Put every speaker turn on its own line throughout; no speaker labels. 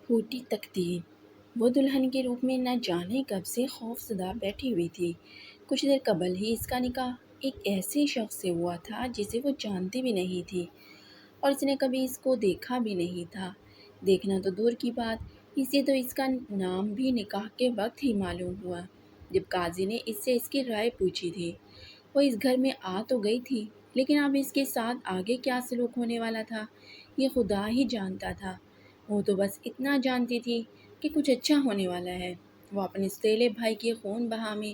پھوٹی تقدیر۔ وہ دلہن کے روپ میں نہ جانے کب سے خوف زدہ بیٹھی ہوئی تھی۔ کچھ دیر قبل ہی اس کا نکاح ایک ایسے شخص سے ہوا تھا جسے وہ جانتی بھی نہیں تھی اور اس نے کبھی اس کو دیکھا بھی نہیں تھا۔ دیکھنا تو دور کی بات، اسے تو اس کا نام بھی نکاح کے وقت ہی معلوم ہوا جب قاضی نے اس سے اس کی رائے پوچھی تھی۔ وہ اس گھر میں آ تو گئی تھی، لیکن اب اس کے ساتھ آگے کیا سلوک ہونے والا تھا یہ خدا ہی جانتا تھا۔ وہ تو بس اتنا جانتی تھی کہ کچھ اچھا ہونے والا ہے۔ وہ اپنے سوتیلے بھائی کے خون بہا میں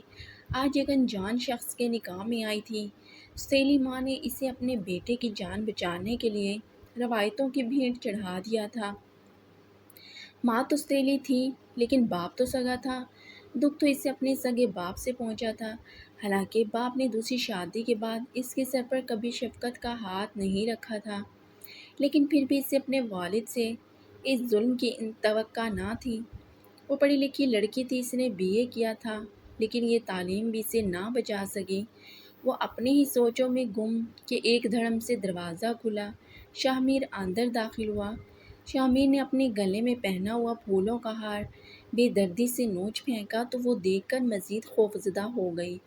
آج ایک انجان شخص کے نکاح میں آئی تھی۔ سوتیلی ماں نے اسے اپنے بیٹے کی جان بچانے کے لیے روایتوں کی بھیڑ چڑھا دیا تھا۔ ماں تو سوتیلی تھی، لیکن باپ تو سگا تھا۔ دکھ تو اسے اپنے سگے باپ سے پہنچا تھا۔ حالانکہ باپ نے دوسری شادی کے بعد اس کے سر پر کبھی شفقت کا ہاتھ نہیں رکھا تھا، لیکن پھر بھی اسے اپنے والد سے اس ظلم کی توقع نہ تھی۔ وہ پڑھی لکھی لڑکی تھی، اس نے BA کیا تھا، لیکن یہ تعلیم بھی اسے نہ بچا سکی۔ وہ اپنی ہی سوچوں میں گم کہ ایک دھڑم سے دروازہ کھلا۔ شاہ میر اندر داخل ہوا۔ شاہ میر نے اپنے گلے میں پہنا ہوا پھولوں کا ہار بے دردی سے نوچ پھینکا تو وہ دیکھ کر مزید خوفزدہ ہو گئی۔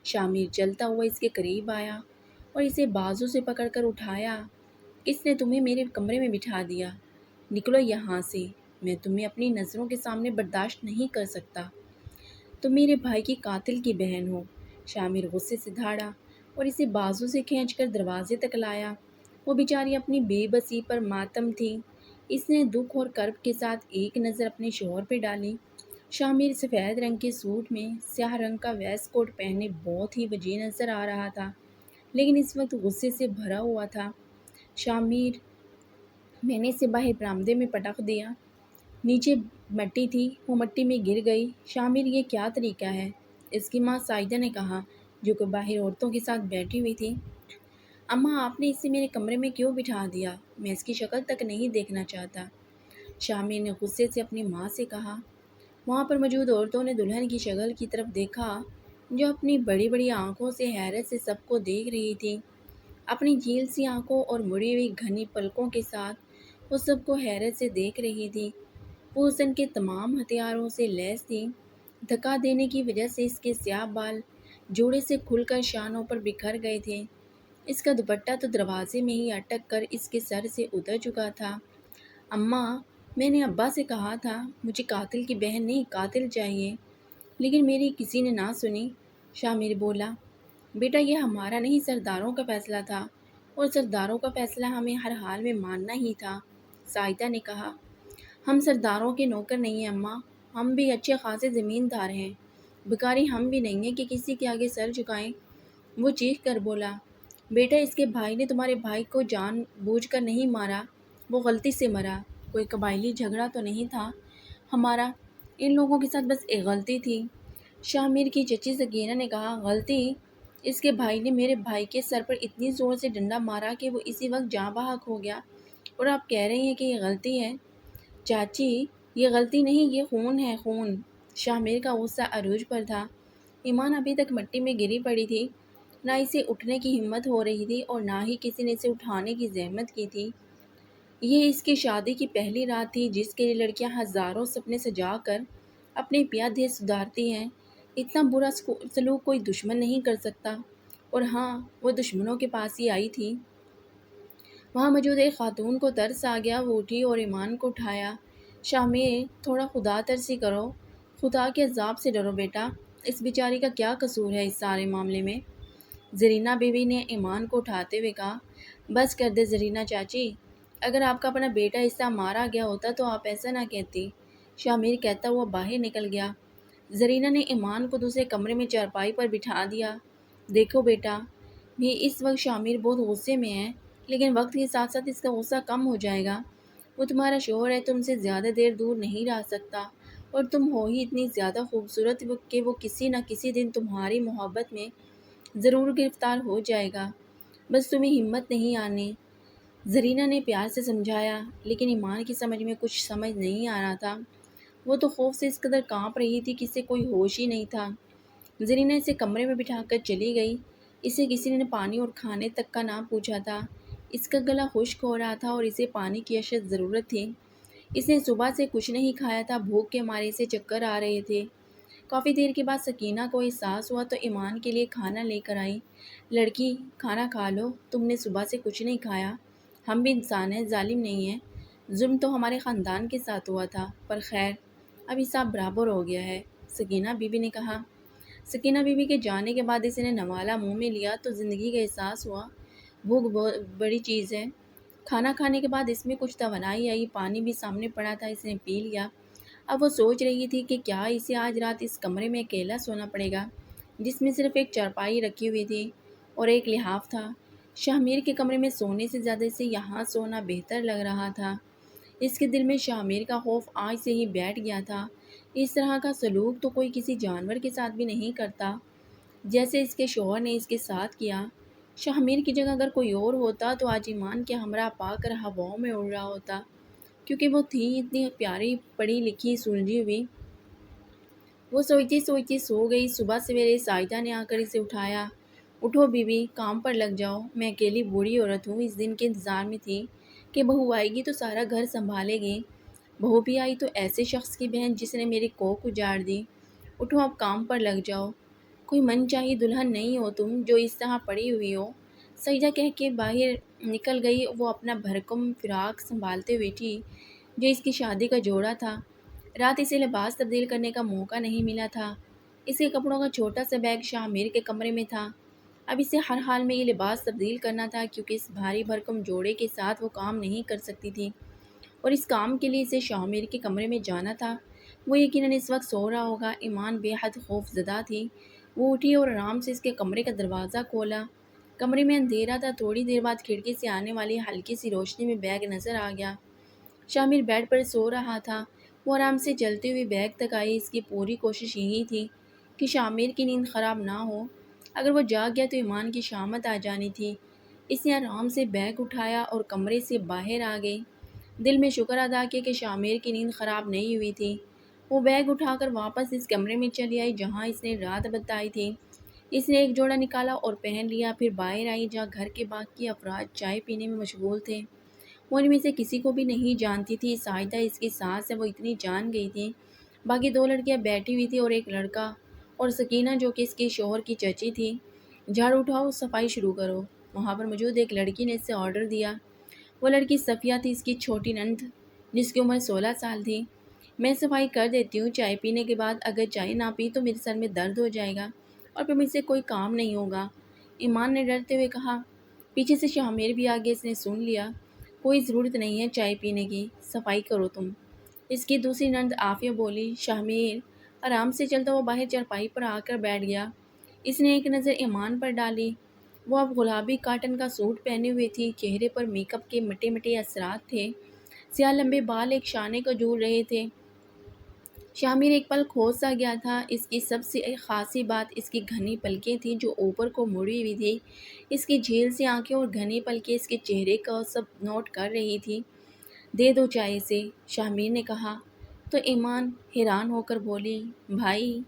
شاہ میر چلتا ہوا اس کے قریب آیا اور اسے بازو سے پکڑ کر اٹھایا۔ کس نے تمہیں میرے کمرے میں بٹھا دیا؟ نکلو یہاں سے، میں تمہیں اپنی نظروں کے سامنے برداشت نہیں کر سکتا۔ تم میرے بھائی کی قاتل کی بہن ہو۔ شاہ میر غصے سے دھاڑا اور اسے بازو سے کھینچ کر دروازے تک لایا۔ وہ بیچاری اپنی بے بسی پر ماتم تھی۔ اس نے دکھ اور کرب کے ساتھ ایک نظر اپنے شوہر پہ ڈالی۔ شاہ میر سفید رنگ کے سوٹ میں سیاہ رنگ کا ویسٹ کوٹ پہنے بہت ہی وجیح نظر آ رہا تھا، لیکن اس وقت غصے سے بھرا ہوا تھا۔ شاہ میر، میں نے اسے باہر برآمدے میں پٹک دیا۔ نیچے مٹی تھی، وہ مٹی میں گر گئی۔ شاہ میر، یہ کیا طریقہ ہے؟ اس کی ماں سائدہ نے کہا، جو کہ باہر عورتوں کے ساتھ بیٹھی ہوئی تھی۔ اماں، آپ نے اسے میرے کمرے میں کیوں بٹھا دیا؟ میں اس کی شکل تک نہیں دیکھنا چاہتا۔ شاہ میر نے غصے سے اپنی ماں سے کہا۔ وہاں پر موجود عورتوں نے دلہن کی شکل کی طرف دیکھا، جو اپنی بڑی بڑی آنکھوں سے حیرت سے سب کو دیکھ رہی تھی۔ اپنی جھیل سی آنکھوں اور مڑی ہوئی گھنی پلکوں کے ساتھ وہ سب کو حیرت سے دیکھ رہی تھی۔ وہ حسن کے تمام ہتھیاروں سے لیس تھی۔ دھکا دینے کی وجہ سے اس کے سیاہ بال جوڑے سے کھل کر شانوں پر بکھر گئے تھے۔ اس کا دوپٹہ تو دروازے میں ہی اٹک کر اس کے سر سے اتر چکا تھا۔ اماں، میں نے ابا سے کہا تھا مجھے قاتل کی بہن نہیں قاتل چاہیے، لیکن میری کسی نے نہ سنی۔ شاہ میر بولا، بیٹا یہ ہمارا نہیں سرداروں کا فیصلہ تھا، اور سرداروں کا فیصلہ ہمیں ہر حال میں ماننا ہی تھا۔ سائدہ نے کہا، ہم سرداروں کے نوکر نہیں ہیں اماں، ہم بھی اچھے خاصے زمیندار ہیں، بھکاری ہم بھی نہیں ہیں کہ کسی کے آگے سر جھکائیں۔ وہ چیخ کر بولا، بیٹا اس کے بھائی نے تمہارے بھائی کو جان بوجھ کر نہیں مارا، وہ غلطی سے مرا، کوئی قبائلی جھگڑا تو نہیں تھا ہمارا، ان لوگوں کے ساتھ بس ایک غلطی تھی۔ شاہ میر کی چچی سکینہ نے کہا، غلطی؟ اس کے بھائی نے میرے بھائی کے سر پر اتنی زور سے ڈنڈا مارا کہ وہ اسی وقت جاں بحق ہو گیا، اور آپ کہہ رہی ہیں کہ یہ غلطی ہے؟ چاچی، یہ غلطی نہیں، یہ خون ہے، خون۔ شاہ میر کا غصہ عروج پر تھا۔ ایمان ابھی تک مٹی میں گری پڑی تھی، نہ اسے اٹھنے کی ہمت ہو رہی تھی اور نہ ہی کسی نے اسے اٹھانے کی زحمت کی تھی۔ یہ اس کی شادی کی پہلی رات تھی، جس کے لیے لڑکیاں ہزاروں سپنے سجا کر اپنے پیادے سدھارتی ہیں۔ اتنا برا سلوک کوئی دشمن نہیں کر سکتا، اور ہاں، وہ دشمنوں کے پاس ہی آئی تھی۔ وہاں موجود ایک خاتون کو ترس آ گیا، وہ اٹھی اور ایمان کو اٹھایا۔ شاہ میر، تھوڑا خدا ترسی کرو، خدا کے عذاب سے ڈرو بیٹا، اس بیچاری کا کیا قصور ہے اس سارے معاملے میں؟ زرینہ بیوی نے ایمان کو اٹھاتے ہوئے کہا، بس کر دے زرینہ چاچی، اگر آپ کا اپنا بیٹا اس طرح مارا گیا ہوتا تو آپ ایسا نہ کہتی۔ شاہ میر کہتا ہوا باہر نکل گیا۔ زرینہ نے ایمان کو دوسرے کمرے میں چارپائی پر بٹھا دیا۔ دیکھو بیٹا، بھی اس وقت شاہ میر بہت غصے میں ہے، لیکن وقت کے ساتھ ساتھ اس کا غصہ کم ہو جائے گا۔ وہ تمہارا شوہر ہے، تم سے زیادہ دیر دور نہیں رہ سکتا، اور تم ہو ہی اتنی زیادہ خوبصورت کہ وہ کسی نہ کسی دن تمہاری محبت میں ضرور گرفتار ہو جائے گا، بس تمہیں ہمت نہیں آنی۔ زرینہ نے پیار سے سمجھایا، لیکن ایمان کی سمجھ میں کچھ سمجھ نہیں آ رہا تھا۔ وہ تو خوف سے اس قدر کانپ رہی تھی کہ اسے کوئی ہوش ہی نہیں تھا۔ زرینہ اسے کمرے میں بٹھا کر چلی گئی۔ اسے کسی نے پانی اور کھانے تک کا نہ پوچھا تھا۔ اس کا گلا خشک ہو رہا تھا اور اسے پانی کی اشد ضرورت تھی۔ اس نے صبح سے کچھ نہیں کھایا تھا، بھوک کے مارے سے چکر آ رہے تھے۔ کافی دیر کے بعد سکینہ کو احساس ہوا تو ایمان کے لیے کھانا لے کر آئی۔ لڑکی، کھانا کھا لو، تم نے صبح سے کچھ نہیں کھایا۔ ہم بھی انسان ہیں، ظالم نہیں ہیں۔ ظلم تو ہمارے خاندان کے ساتھ ہوا تھا، پر خیر اب حساب برابر ہو گیا ہے، سکینہ بی بی نے کہا۔ سکینہ بی بی کے جانے کے بعد اس نے نوالہ منہ میں لیا تو زندگی کا احساس ہوا۔ بھوک بہت بڑی چیز ہے۔ کھانا کھانے کے بعد اس میں کچھ توانائی آئی، پانی بھی سامنے پڑا تھا، اس نے پی لیا۔ اب وہ سوچ رہی تھی کہ کیا اسے آج رات اس کمرے میں اکیلا سونا پڑے گا، جس میں صرف ایک چارپائی رکھی ہوئی تھی اور ایک لحاف تھا۔ شاہ میر کے کمرے میں سونے سے زیادہ اسے یہاں سونا بہتر لگ رہا تھا۔ اس کے دل میں شاہ میر کا خوف آج سے ہی بیٹھ گیا تھا۔ اس طرح کا سلوک تو کوئی کسی جانور کے ساتھ بھی نہیں کرتا، جیسے اس کے شوہر نے اس کے ساتھ کیا۔ شاہ میر کی جگہ اگر کوئی اور ہوتا تو آج ایمان کے ہمراہ پا کر ہواؤں میں اڑ رہا ہوتا، کیونکہ وہ تھی اتنی پیاری، پڑھی لکھی، سلجھی ہوئی۔ وہ سوچتی سوچتی سو گئی۔ صبح سویرے ساجدہ نے آ کر اسے اٹھایا۔ اٹھو بی بی، کام پر لگ جاؤ، میں اکیلی بوڑھی عورت ہوں، اس دن کے انتظار میں تھی کہ بہو آئے گی تو سارا گھر سنبھالے گی۔ بہو بھی آئی تو ایسے شخص کی بہن جس نے میری کوکھ اجاڑ دی۔ اٹھو اب کام پر لگ جاؤ، کوئی من چاہی دلہن نہیں ہو تم جو اس طرح پڑی ہوئی ہو۔ سجدہ کہہ کے باہر نکل گئی۔ وہ اپنا بھرکم فراق سنبھالتے ہوئی تھی جو اس کی شادی کا جوڑا تھا۔ رات اسے لباس تبدیل کرنے کا موقع نہیں ملا تھا۔ اس کے کپڑوں کا چھوٹا سا بیگ شاہ میر کے کمرے میں تھا۔ اب اسے ہر حال میں یہ لباس تبدیل کرنا تھا، کیونکہ اس بھاری بھرکم جوڑے کے ساتھ وہ کام نہیں کر سکتی تھی، اور اس کام کے لیے اسے شاہ میر کے کمرے میں جانا تھا۔ وہ یقیناً اس وقت سو رہا ہوگا۔ ایمان بے حد خوف زدہ تھی۔ وہ اٹھی اور آرام سے اس کے کمرے کا دروازہ کھولا۔ کمرے میں اندھیرا تھا۔ تھوڑی دیر بعد کھڑکی سے آنے والی ہلکی سی روشنی میں بیگ نظر آ گیا۔ شاہ میر بیڈ پر سو رہا تھا۔ وہ آرام سے چلتے ہوئے بیگ تک آئی۔ اس کی پوری کوشش یہی تھی کہ شاہ میر کی نیند خراب نہ ہو۔ اگر وہ جاگ گیا تو ایمان کی شامت آ جانی تھی۔ اس نے آرام سے بیگ اٹھایا اور کمرے سے باہر آ گئی۔ دل میں شکر ادا کیا کہ شاہ میر کی نیند خراب نہیں ہوئی تھی۔ وہ بیگ اٹھا کر واپس اس کمرے میں چلی آئی جہاں اس نے رات بتائی تھی۔ اس نے ایک جوڑا نکالا اور پہن لیا، پھر باہر آئی جہاں گھر کے باقی افراد چائے پینے میں مشغول تھے۔ وہ ان میں سے کسی کو بھی نہیں جانتی تھی۔ ساجدہ اس کی ساس ہے، وہ اتنی جان گئی تھی۔ باقی دو لڑکیاں بیٹھی ہوئی تھیں اور ایک لڑکا، اور سکینہ جو کہ اس کے شوہر کی چچی تھی۔ جھاڑو اٹھاؤ، صفائی شروع کرو، وہاں پر موجود ایک لڑکی نے اس سے آرڈر دیا۔ وہ لڑکی صفیہ تھی، اس کی چھوٹی نند، جس کی عمر 16 سال تھی۔ میں صفائی کر دیتی ہوں، چائے پینے کے بعد اگر چائے نہ پی تو میرے سر میں درد ہو جائے گا اور پھر مجھ سے کوئی کام نہیں ہوگا، ایمان نے ڈرتے ہوئے کہا۔ پیچھے سے شاہ میر بھی آگے، اس نے سن لیا۔ کوئی ضرورت نہیں ہے چائے پینے کی، صفائی کرو تم، اس کی دوسری نند عافیہ بولی۔ شاہ میر آرام سے چلتا ہوا باہر چارپائی پر آ کر بیٹھ گیا۔ اس نے ایک نظر ایمان پر ڈالی۔ وہ اب گلابی کاٹن کا سوٹ پہنے ہوئے تھی، چہرے پر میک اپ کے مٹے مٹے اثرات تھے، سیاہ لمبے بال ایک شانے کو جھول رہے تھے۔ شاہ میر ایک پل کھوت سا گیا تھا۔ اس کی سب سے خاصی بات اس کی گھنی پلکیں تھیں جو اوپر کو مڑی ہوئی تھی۔ اس کی جھیل سی آنکھیں اور گھنی پلکیں اس کے چہرے کا سب نوٹ کر رہی تھی۔ دے دو چائے اسے، شاہ میر نے کہا۔ تو ایمان حیران ہو کر بولی، بھائی